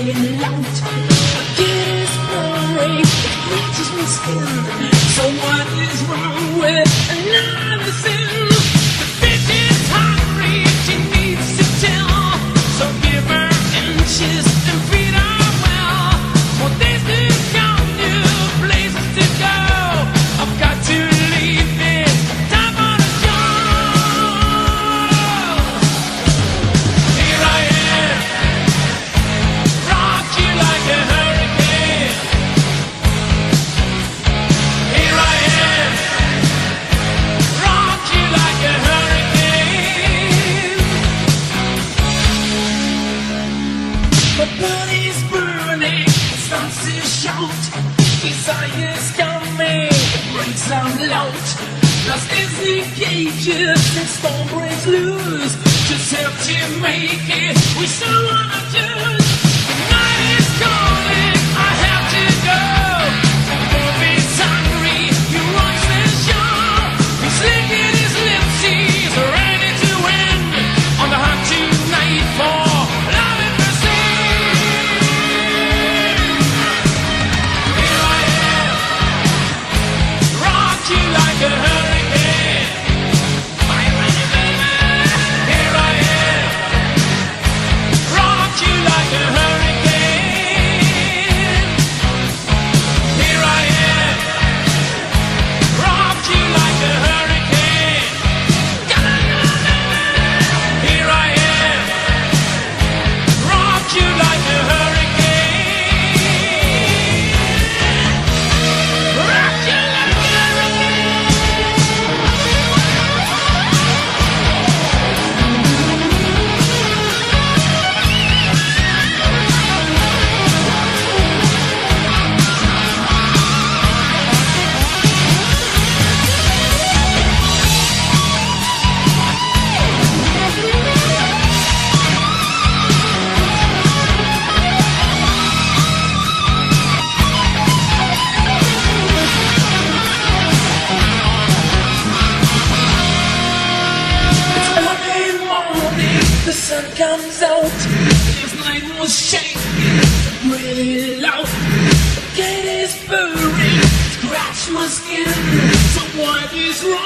really loud. It is boring, it reaches my skin. So what is wrong with another sin? The bitch is hungry, she needs to tell. So give her inches and feed her well. More days to come, new places to go. I've got to leave this time on a job. Here I am, rock you like a hurricane. Here I am, rock you like a hurricane. My body's burning, it starts to shout. Desire's coming, it breaks out loud. Lost is the cages, and storm breaks loose. Just help to make it, we so wanna choose. The night is calling, I have to go. The movie's hungry, he wants the show. He's licking his lips, he's ready to win. On the hunt tonight for love and mercy. Here I am, rock you like a hurricane. Are you ready, baby? Here I am, rock you like a hurricane. Here I am, rock you like a hurricane. Here I am, rock you like a hurricane. Rock you like a hurricane. It's early morning, the sun comes out. This night was shaking, really loud. The gate is burning, scratch my skin. So what is wrong?